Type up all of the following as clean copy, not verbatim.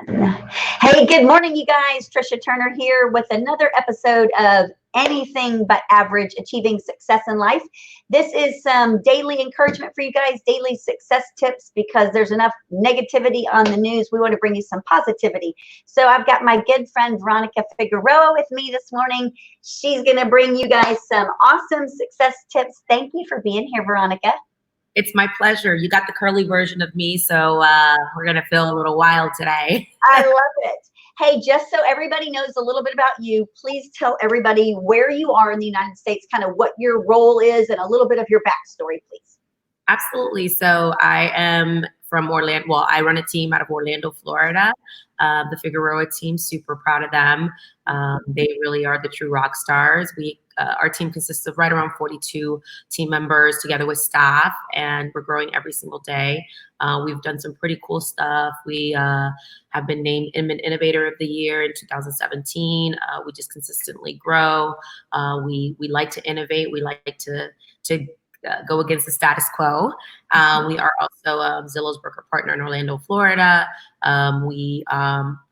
Hey, good morning, you guys. Trisha Turner here with another episode of Anything But Average, Achieving Success in Life. This is some daily encouragement for you guys, daily success tips, because there's enough negativity on the news. We want to bring you some positivity. So I've got my good friend Veronica Figeuroa with me this morning. She's going to bring you guys some awesome success tips. Thank you for being here, Veronica. It's my pleasure. You got the curly version of me, so we're going to feel a little wild today. I love it. Hey, just so everybody knows a little bit about you, please tell everybody where you are in the United States, kind of what your role is, and a little bit of your backstory, please. Absolutely. So I am from Orlando. Well, I run a team out of Orlando, Florida. The Figeuroa team, super proud of them. They really are the true rock stars. Our team consists of right around 42 team members together with staff, and we're growing every single day. We've done some pretty cool stuff. We have been named Inman Innovator of the Year in 2017. We just consistently grow. We like to innovate. We like to go against the status quo. We are also Zillow's broker partner in Orlando, Florida. We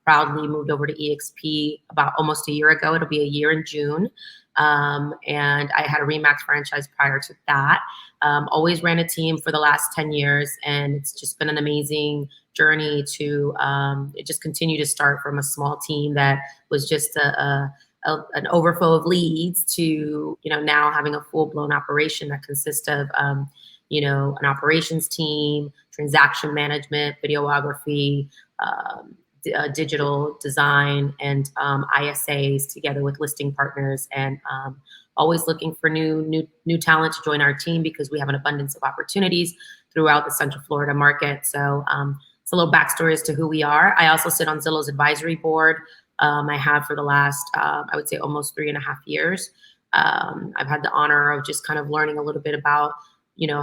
proudly moved over to EXP about almost a year ago. It'll be a year in June. And I had a RE/MAX franchise prior to that. Always ran a team for the last 10 years, and it's just been an amazing journey to just continue to start from a small team that was just an overflow of leads to, now having a full-blown operation that consists of, an operations team, transaction management, videography, digital design, and ISAs together with listing partners, and always looking for new talent to join our team because we have an abundance of opportunities throughout the Central Florida market. So it's a little backstory as to who we are. I also sit on Zillow's advisory board. I have for the last, I would say, almost 3.5 years. I've had the honor of just kind of learning a little bit about,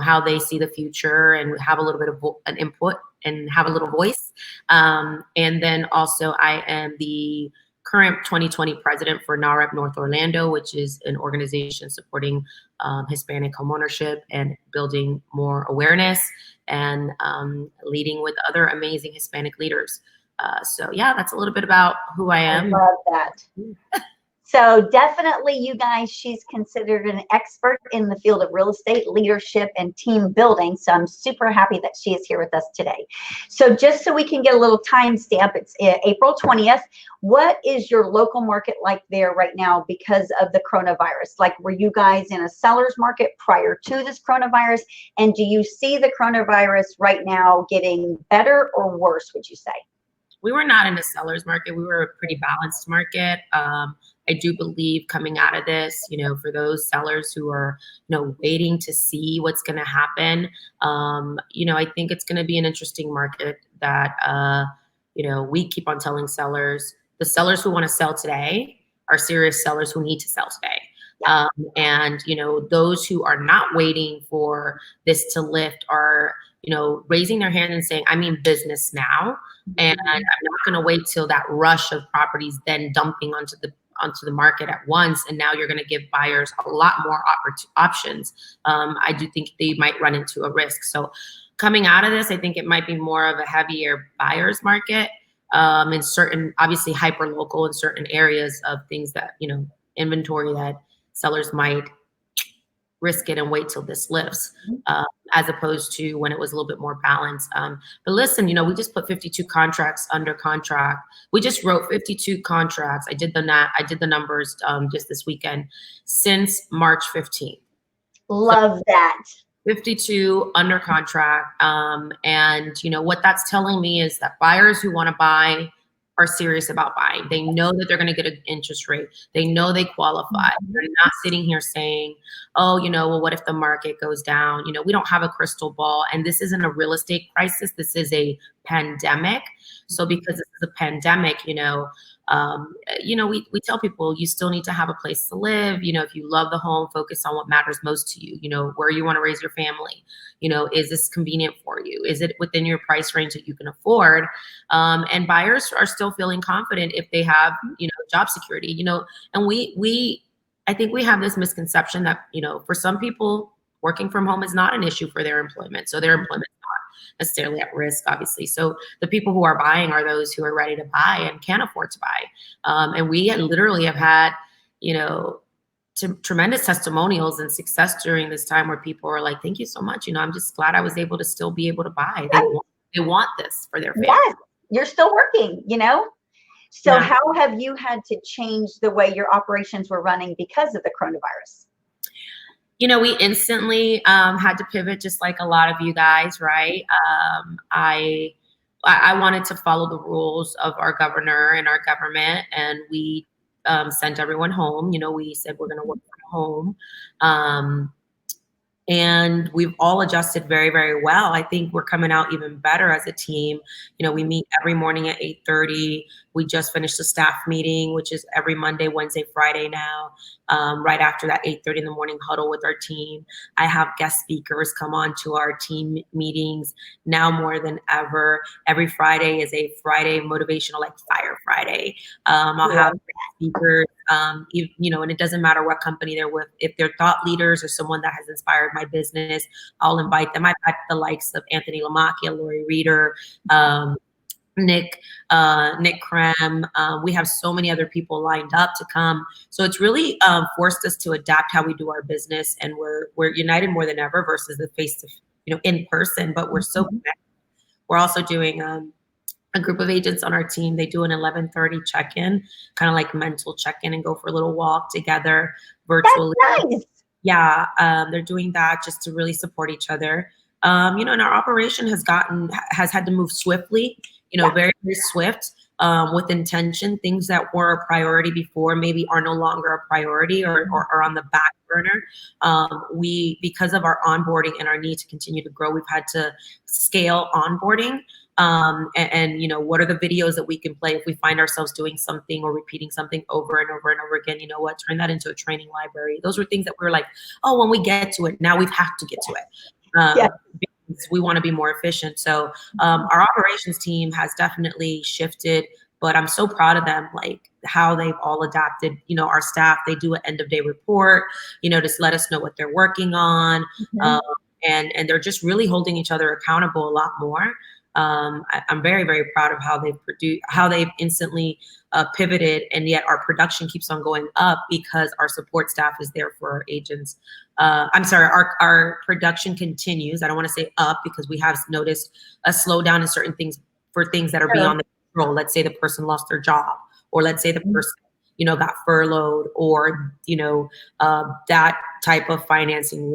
how they see the future and have a little bit of an input and have a little voice. And then also I am the current 2020 president for NAREP North Orlando, which is an organization supporting Hispanic homeownership and building more awareness and leading with other amazing Hispanic leaders. So yeah, that's a little bit about who I am. I love that. So definitely, you guys, she's considered an expert in the field of real estate, leadership, and team building. So I'm super happy that she is here with us today. So just so we can get a little timestamp, it's April 20th. What is your local market like there right now because of the coronavirus? Like, were you guys in a seller's market prior to this coronavirus? And do you see the coronavirus right now getting better or worse, would you say? We were not in a seller's market. We were a pretty balanced market. I do believe coming out of this, for those sellers who are, waiting to see what's going to happen, I think it's going to be an interesting market that, we keep on telling sellers, the sellers who want to sell today are serious sellers who need to sell today. And, those who are not waiting for this to lift are, raising their hand and saying, I'm in business now, and I'm not going to wait till that rush of properties then dumping onto the market at once. And now you're going to give buyers a lot more options. I do think they might run into a risk. So coming out of this, I think it might be more of a heavier buyer's market in certain, obviously hyper local in certain areas of things that, inventory that sellers might risk it and wait till this lifts, as opposed to when it was a little bit more balanced. But listen, we just put 52 contracts under contract. We just wrote 52 contracts. I did the numbers just this weekend since March 15th. Love that. 52 under contract. And what that's telling me is that buyers who want to buy are serious about buying. They know that they're going to get an interest rate. They know they qualify. They're not sitting here saying, oh, well, what if the market goes down? We don't have a crystal ball. And this isn't a real estate crisis. This is a pandemic. So because this is a pandemic, we tell people you still need to have a place to live. If you love the home, focus on what matters most to you, where you want to raise your family. Is this convenient for you? Is it within your price range that you can afford? And buyers are still feeling confident if they have, job security, and I think we have this misconception that, for some people, working from home is not an issue for their employment. So their employment's necessarily at risk, obviously. So the people who are buying are those who are ready to buy and can afford to buy. And we literally have had, you know, tremendous testimonials and success during this time where people are like, thank you so much. You know, I'm just glad I was able to still be able to buy. They want this for their family. Yes, you're still working, you know? So Yeah. how have you had to change the way your operations were running because of the coronavirus? You know, we instantly had to pivot just like a lot of you guys, right? I wanted to follow the rules of our governor and our government, and we sent everyone home. You know, we said we're going to work from home. And we've all adjusted very, very well. I think we're coming out even better as a team. You know, we meet every morning at 8:30. We just finished the staff meeting, which is every Monday, Wednesday, Friday now. Right after that 8:30 in the morning huddle with our team. I have guest speakers come on to our team meetings now more than ever. Every Friday is a Friday motivational, like Fire Friday. I'll have speakers, you know, and it doesn't matter what company they're with. If they're thought leaders or someone that has inspired my business, I'll invite them. I've had the likes of Anthony Lamacchia, Lori Reeder, Nick Krem. We have so many other people lined up to come. So it's really forced us to adapt how we do our business, and we're united more than ever versus the face to, you know, in person. But we're so connected. We're also doing a group of agents on our team. They do an 11:30 check-in, kind of like mental check-in, and go for a little walk together virtually. That's nice. Yeah, they're doing that just to really support each other. You know, and our operation has had to move swiftly, you know, very, very swift, with intention. Things that were a priority before maybe are no longer a priority or are on the back burner. Because of our onboarding and our need to continue to grow, we've had to scale onboarding. And you know, what are the videos that we can play if we find ourselves doing something or repeating something over and over and over again? You know what, turn that into a training library. Those were things that we were like, oh, when we get to it, now we have to get to it. Because we want to be more efficient. So our operations team has definitely shifted, but I'm so proud of them, like how they've all adapted. You know, our staff, they do an end of day report, you know, to let us know what they're working on. And they're just really holding each other accountable a lot more. I'm very, very proud of how they've instantly pivoted, and yet our production keeps on going up because our support staff is there for our agents. I'm sorry, our production continues. I don't want to say up because we have noticed a slowdown in certain things for things that are beyond the control. Let's say the person lost their job, or let's say the person, you know, got furloughed, or, you know, that type of financing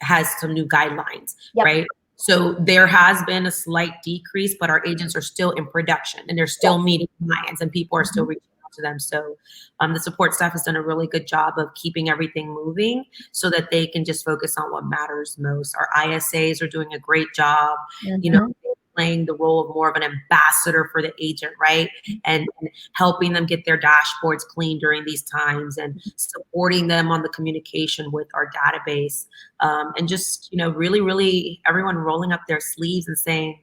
has some new guidelines, right? So there has been a slight decrease, but our agents are still in production, and they're still meeting clients, and people are still reaching out to them. So the support staff has done a really good job of keeping everything moving so that they can just focus on what matters most. Our ISAs are doing a great job, you know, playing the role of more of an ambassador for the agent, right? And helping them get their dashboards clean during these times, and supporting them on the communication with our database. And just, you know, really, really everyone rolling up their sleeves and saying,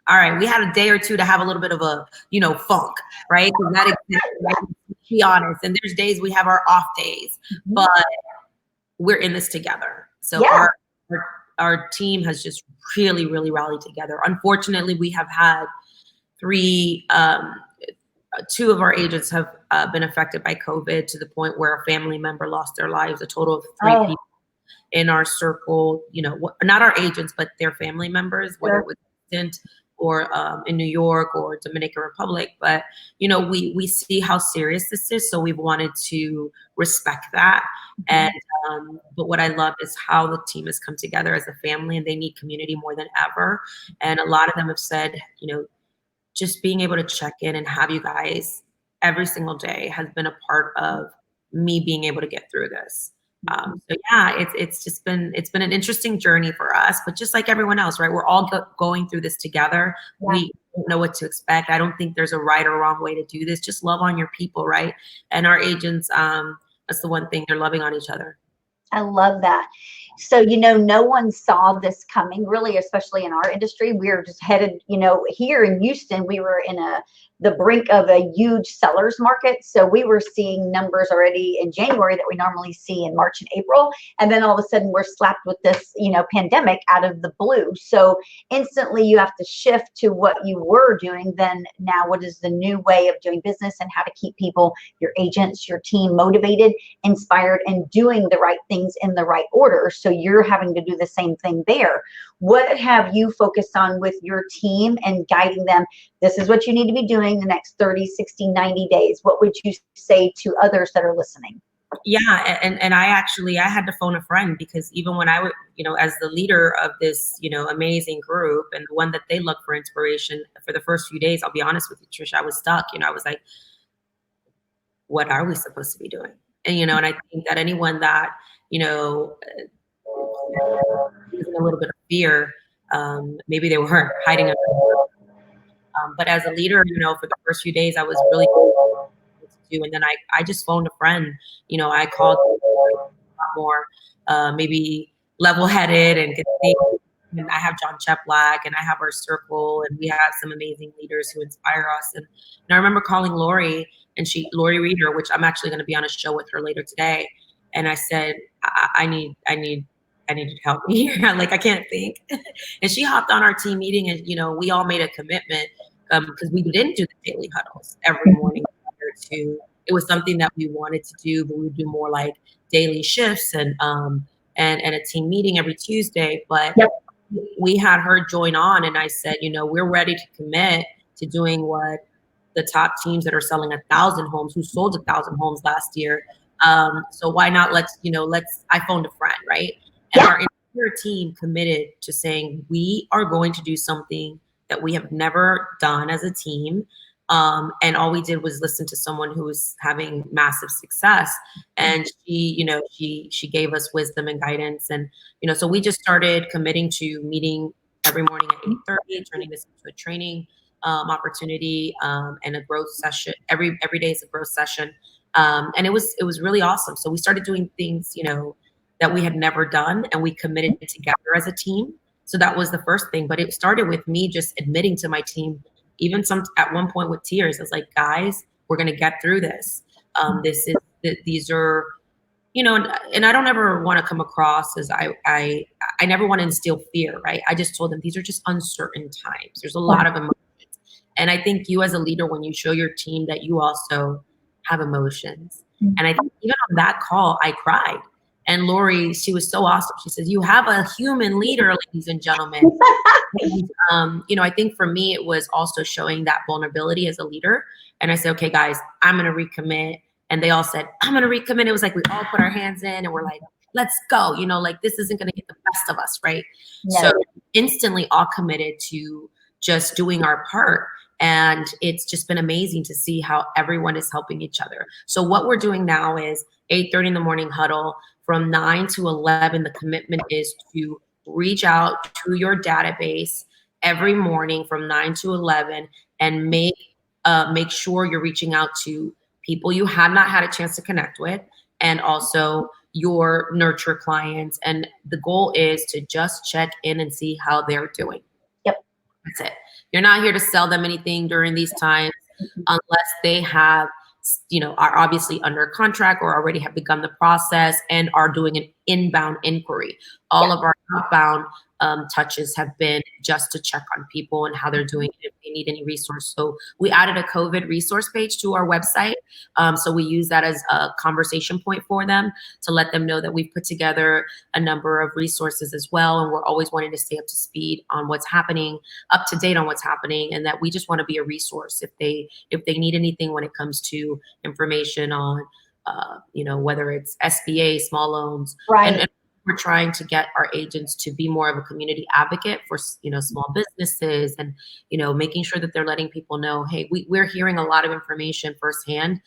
all right, we had a day or two to have a little bit of a, you know, funk, right? Because that exists, right? To be honest. And there's days we have our off days, but we're in this together. So our team has just really, really rallied together. Unfortunately, we have had two of our agents have been affected by COVID to the point where a family member lost their lives. A total of 3 people in our circle, you know, not our agents, but their family members, whether it was distant or in New York or Dominican Republic. But, you know, we see how serious this is. So we've wanted to respect that. And, but what I love is how the team has come together as a family, and they need community more than ever. And a lot of them have said, you know, just being able to check in and have you guys every single day has been a part of me being able to get through this. So yeah, it's been an interesting journey for us, but just like everyone else, right? We're all going through this together. We don't know what to expect. I don't think there's a right or wrong way to do this. Just love on your people, right? And our agents, that's the one thing, they're loving on each other. I love that. So, no one saw this coming really, especially in our industry. We were just headed, here in Houston, we were in the brink of a huge seller's market. So we were seeing numbers already in January that we normally see in March and April. And then all of a sudden we're slapped with this, pandemic out of the blue. So instantly you have to shift to what you were doing. Then now what is the new way of doing business and how to keep people, your agents, your team motivated, inspired, and doing the right things in the right order. So you're having to do the same thing there. What have you focused on with your team and guiding them? This is what you need to be doing the next 30, 60, 90 days. What would you say to others that are listening? Yeah, and I had to phone a friend, because even when I would, as the leader of this, amazing group, and the one that they look for inspiration, for the first few days, I'll be honest with you, Trisha, I was stuck. I was like, what are we supposed to be doing? And and I think that anyone that using a little bit of fear, maybe they were hiding under. But as a leader, for the first few days, I was really to do. And then I just phoned a friend. I called a lot more, maybe level-headed and could think. And I have John Cheplack, and I have our circle, and we have some amazing leaders who inspire us. And I remember calling Lori, and Lori Reeder, which I'm actually going to be on a show with her later today. And I said, I need you to help me here. Like, I can't think. And she hopped on our team meeting, and we all made a commitment, because we didn't do the daily huddles every morning. It was something that we wanted to do, but we would do more like daily shifts and a team meeting every Tuesday. But Yep. we had her join on, and I said, we're ready to commit to doing what the top teams that are selling 1,000 homes, who sold 1,000 homes last year. So why not? I phoned a friend, right? And our entire team committed to saying, we are going to do something that we have never done as a team. And all we did was listen to someone who was having massive success. And she gave us wisdom and guidance. And, so we just started committing to meeting every morning at 8:30, turning this into a training opportunity, and a growth session. Every day is a growth session. And it was really awesome. So we started doing things, that we had never done, and we committed together as a team. So that was the first thing. But it started with me just admitting to my team, even at one point with tears, I was like, guys, we're going to get through this. These are, and I don't ever want to come across as I never want to instill fear, right? I just told them these are just uncertain times. There's a lot of emotions. And I think you as a leader, when you show your team that you also have emotions. And I think even on that call, I cried. And Lori, she was so awesome. She says, you have a human leader, ladies and gentlemen. And, I think for me, it was also showing that vulnerability as a leader. And I said, okay, guys, I'm going to recommit. And they all said, I'm going to recommit. It was like we all put our hands in and we're like, let's go. Like, this isn't going to get the best of us, right? No. So instantly all committed to just doing our part. And it's just been amazing to see how everyone is helping each other. So what we're doing now is 8:30 in the morning huddle. From 9 to 11, the commitment is to reach out to your database every morning from 9 to 11 and make sure you're reaching out to people you have not had a chance to connect with, and also your nurture clients. And the goal is to just check in and see how they're doing. Yep. That's it. You're not here to sell them anything during these times unless they have, are obviously under contract or already have begun the process and are doing an inbound inquiry. All of our outbound touches have been just to check on people and how they're doing, if they need any resource. So we added a COVID resource page to our website. So we use that as a conversation point for them to let them know that we've put together a number of resources as well. And we're always wanting to stay up to speed on what's happening, up to date on what's happening, and that we just want to be a resource if they need anything when it comes to information on, whether it's SBA, small loans. Right. And we're trying to get our agents to be more of a community advocate for, small businesses, and, making sure that they're letting people know, hey, we're hearing a lot of information firsthand.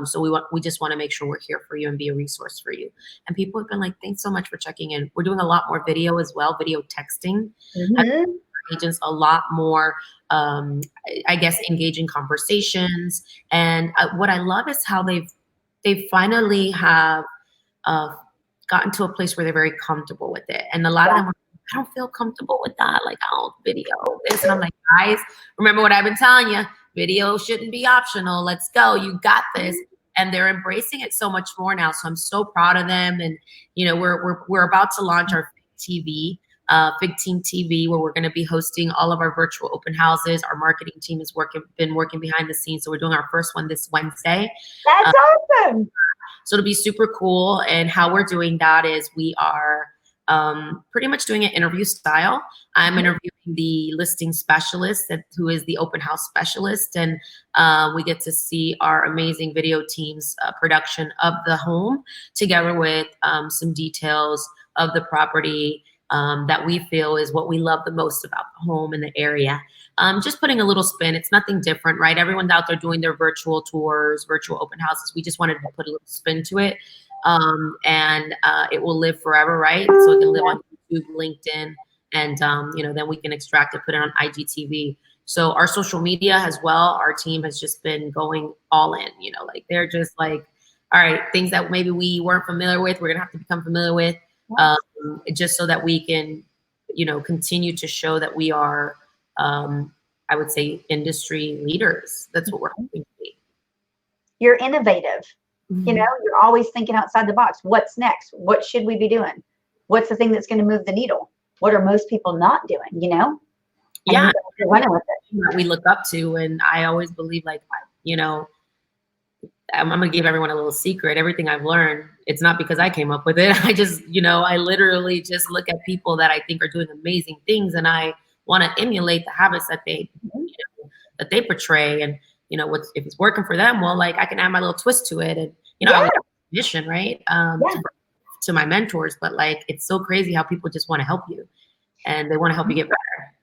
So we just want to make sure we're here for you and be a resource for you. And people have been like, thanks so much for checking in. We're doing a lot more video as well, video texting. Mm-hmm. Agents a lot more, I guess, engaging conversations. And what I love is how they finally have gotten to a place where they're very comfortable with it. And a lot of them were, I don't feel comfortable with that. Like, I don't video this. And I'm like, guys, remember what I've been telling you, video shouldn't be optional. Let's go. You got this. And they're embracing it so much more now. So I'm so proud of them. And, you know, we're about to launch our TV, Fig Team TV, where we're going to be hosting all of our virtual open houses. Our marketing team has been working behind the scenes. So we're doing our first one this Wednesday. That's awesome. So it'll be super cool. And how we're doing that is we are pretty much doing it interview style. I'm interviewing the listing specialist who is the open house specialist. And we get to see our amazing video team's production of the home together with some details of the property that we feel is what we love the most about the home in the area. Just putting a little spin. It's nothing different, right? Everyone's out there doing their virtual tours, virtual open houses. We just wanted to put a little spin to it. And it will live forever, right? So it can live on YouTube, LinkedIn, and you know, then we can extract it, put it on IGTV. So our social media as well, our team has just been going all in, you know, like they're just like, all right, things that maybe we weren't familiar with, we're gonna have to become familiar with, just so that we can, you know, continue to show that we are, I would say, industry leaders. That's what we're hoping to be. You're innovative. You know, you're always thinking outside the box. What's next? What should we be doing? What's the thing that's going to move the needle? What are most people not doing, you know? Yeah. You're running with it. We look up to, and I always believe, like, you know, I'm going to give everyone a little secret. Everything I've learned, it's not because I came up with it. I just, you know, I literally just look at people that I think are doing amazing things, and I want to emulate the habits that they, you know, that they portray. And, you know, if it's working for them, well, like, I can add my little twist to it. And, you know, I would have a mission, right? To my mentors, but like, it's so crazy how people just want to help you and they want to help you get better.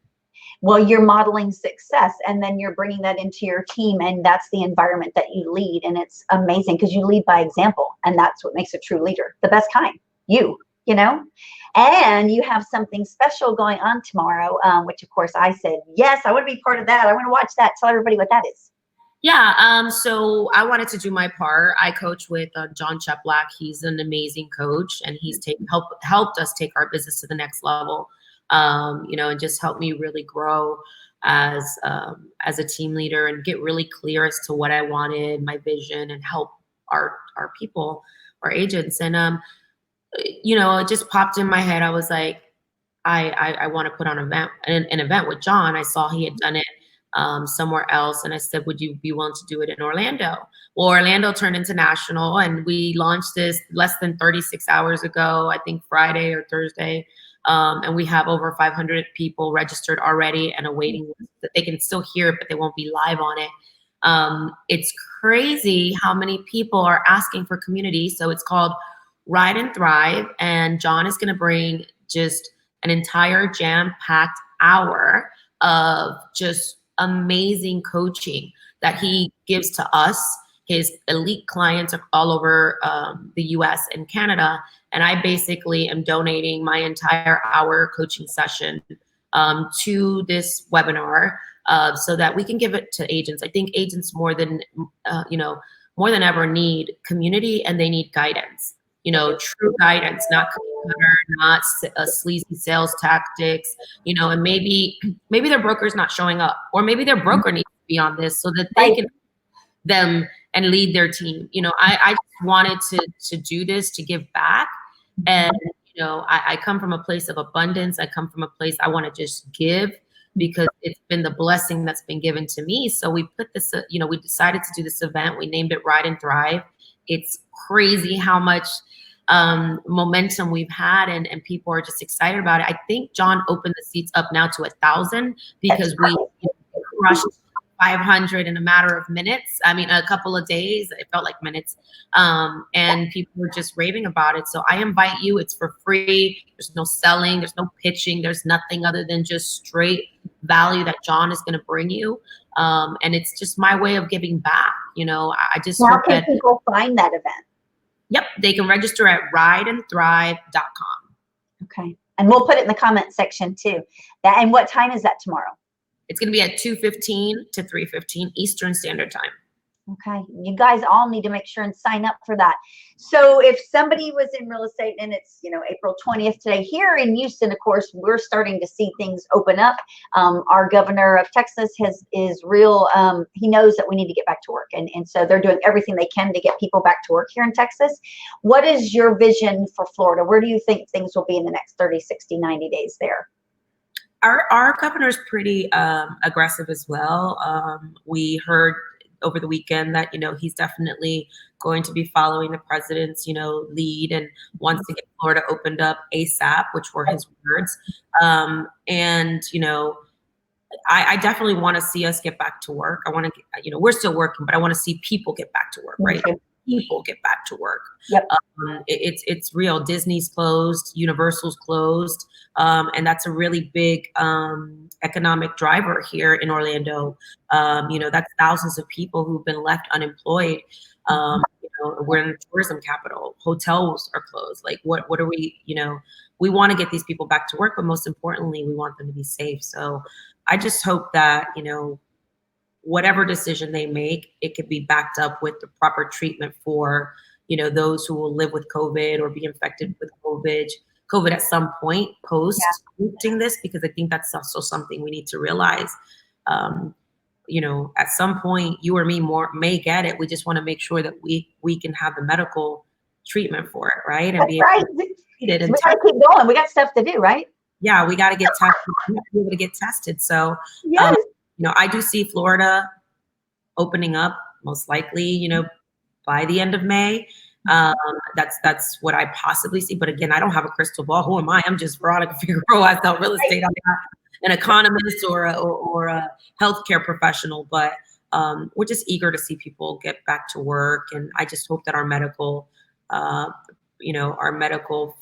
Well, you're modeling success, and then you're bringing that into your team, and that's the environment that you lead. And it's amazing because you lead by example, and that's what makes a true leader, the best kind, you know. And you have something special going on tomorrow, which of course I said, yes, I want to be part of that. I want to watch that. Tell everybody what that is. Yeah, so I wanted to do my part. I coach with John Cheplack. He's an amazing coach, and he's helped us take our business to the next level. You know, and just help me really grow as a team leader and get really clear as to what I wanted, my vision, and help our people, our agents. And you know, it just popped in my head. I was like, I want to put on an event with John. I saw he had done it somewhere else, and I said, would you be willing to do it in Orlando? Well, Orlando turned international, and we launched this less than 36 hours ago, I think Friday or Thursday. And we have over 500 people registered already and a waiting list that they can still hear it, but they won't be live on it. It's crazy how many people are asking for community. So it's called Ride and Thrive. And John is going to bring just an entire jam-packed hour of just amazing coaching that he gives to us, his elite clients all over the US and Canada. And I basically am donating my entire hour coaching session to this webinar so that we can give it to agents. I think agents more than ever need community, and they need guidance. You know, true guidance, not cookie cutter, not sleazy sales tactics, you know, and maybe their broker's not showing up, or maybe their broker needs to be on this so that they can them and lead their team. You know, I just wanted to do this, to give back. And, you know, I come from a place of abundance. I come from a place I want to just give, because it's been the blessing that's been given to me. So we put this, you know, we decided to do this event. We named it Ride and Thrive. It's crazy how much momentum we've had, and people are just excited about it. I think John opened the seats up now to 1,000 because we crushed 500 in a matter of minutes. I mean, a couple of days. It felt like minutes. And people were just raving about it. So I invite you. It's for free. There's no selling. There's no pitching. There's nothing other than just straight value that John is going to bring you. And it's just my way of giving back. You know, I just hope that people find that event. Yep, they can register at rideandthrive.com. Okay, and we'll put it in the comment section too. And what time is that tomorrow? It's going to be at 2:15 to 3:15 Eastern Standard Time. Okay, you guys all need to make sure and sign up for that. So if somebody was in real estate and it's, April 20th today here in Houston, of course, we're starting to see things open up. Our governor of Texas is real. He knows that we need to get back to work. And so they're doing everything they can to get people back to work here in Texas. What is your vision for Florida? Where do you think things will be in the next 30, 60, 90 days there? Our governor's pretty aggressive as well. We heard over the weekend that, he's definitely going to be following the president's, lead and wants to get Florida opened up ASAP, which were his words. And, I definitely want to see us get back to work. I want to, we're still working, but I want to see people get back to work, right? People get back to work. Yep. It's real. Disney's closed, Universal's closed, and that's a really big economic driver here in Orlando. That's thousands of people who've been left unemployed. We're in the tourism capital. Hotels are closed. Like, what are we? We want to get these people back to work, but most importantly, we want them to be safe. So I just hope that whatever decision they make, it could be backed up with the proper treatment for, those who will live with COVID or be infected with COVID at some point post this, because I think that's also something we need to realize. At some point, you or me may get it. We just want to make sure that we can have the medical treatment for it, right? And be able to treat it. And we got to keep going. We got stuff to do, right? Yeah, we got to get tested. We have to be able to get tested. So, yes. I do see Florida opening up most likely, by the end of May. That's what I possibly see. But again, I don't have a crystal ball. Who am I? I'm just Veronica Figeuroa. I sell real estate. I'm not an economist or a healthcare professional, but we're just eager to see people get back to work. And I just hope that our medical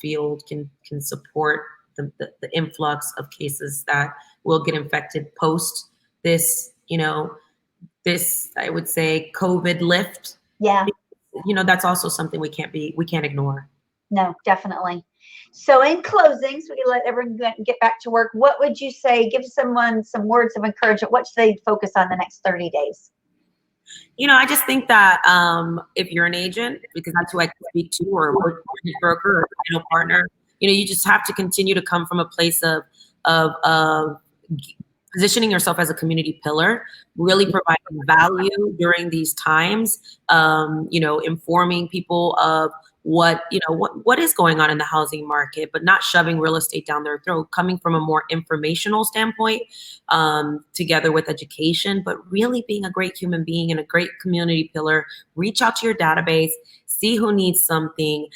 field can support the influx of cases that will get infected post this, I would say, COVID lift. Yeah. That's also something we can't ignore. No, definitely. So in closing, so we can let everyone get back to work, what would you say, give someone some words of encouragement? What should they focus on the next 30 days? I just think that if you're an agent, because that's who I can speak to, or a mortgage broker or title partner, you just have to continue to come from a place of positioning yourself as a community pillar, really providing value during these times, informing people of what is going on in the housing market, but not shoving real estate down their throat, coming from a more informational standpoint, together with education, but really being a great human being and a great community pillar. Reach out to your database, see who needs something,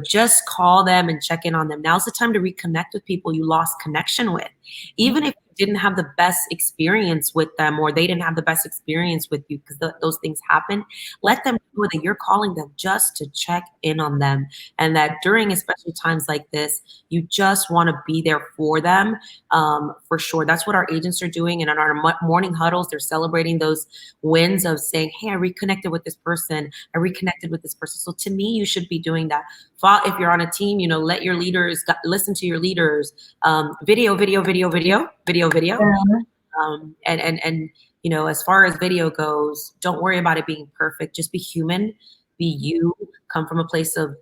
just call them and check in on them. Now's the time to reconnect with people you lost connection with. Even if you didn't have the best experience with them, or they didn't have the best experience with you, because those things happen, let them know that you're calling them just to check in on them. And that during especially times like this, you just want to be there for them, for sure. That's what our agents are doing. And in our morning huddles, they're celebrating those wins of saying, hey, I reconnected with this person. I reconnected with this person. So to me, you should be doing that. If you're on a team, let your leaders listen to your leaders. Video. And as far as video goes, don't worry about it being perfect. Just be human, be you, come from a place of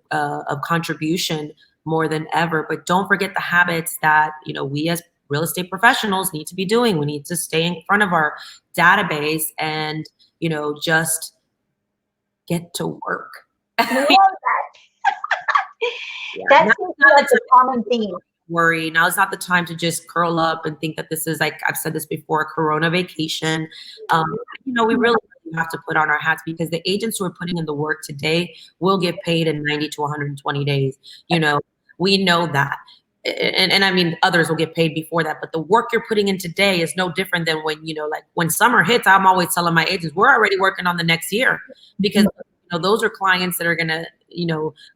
contribution more than ever. But don't forget the habits that, we as real estate professionals need to be doing. We need to stay in front of our database and, just get to work. I love that. That's a common theme. Worry. Now is not the time to just curl up and think that this is, like I've said this before, a Corona vacation. We really have to put on our hats, because the agents who are putting in the work today will get paid in 90 to 120 days. We know that. And I mean, others will get paid before that, but the work you're putting in today is no different than when, when summer hits. I'm always telling my agents, we're already working on the next year, because those are clients that are going to,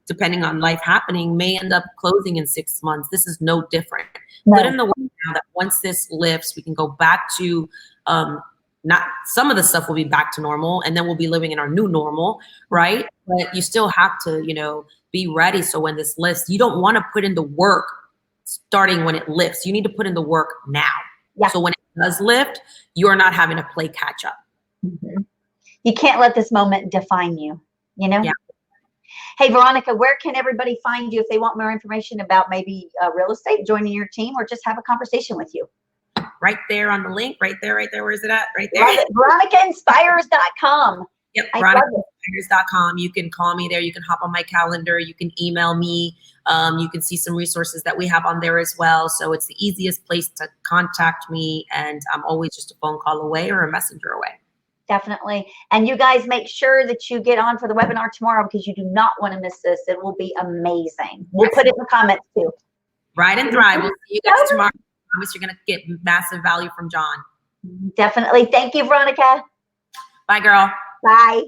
depending on life happening, may end up closing in 6 months. This is no different. No. Put in the work now that once this lifts, we can go back to, not some of the stuff will be back to normal, and then we'll be living in our new normal, right? But you still have to, be ready. So when this lifts, you don't want to put in the work starting when it lifts. You need to put in the work now. Yeah. So when it does lift, you're not having to play catch up. Mm-hmm. You can't let this moment define you, you know? Yeah. Hey, Veronica, where can everybody find you if they want more information about maybe real estate, joining your team, or just have a conversation with you? Right there on the link, right there. Where is it at? Right there. Love it. VeronicaInspires.com. Yep, VeronicaInspires.com. You can call me there. You can hop on my calendar. You can email me. You can see some resources that we have on there as well. So it's the easiest place to contact me, and I'm always just a phone call away or a messenger away. Definitely. And you guys make sure that you get on for the webinar tomorrow, because you do not want to miss this. It will be amazing. We'll put it in the comments too. Ride and Thrive. We'll see you guys tomorrow. I promise you're going to get massive value from John. Definitely. Thank you, Veronica. Bye, girl. Bye.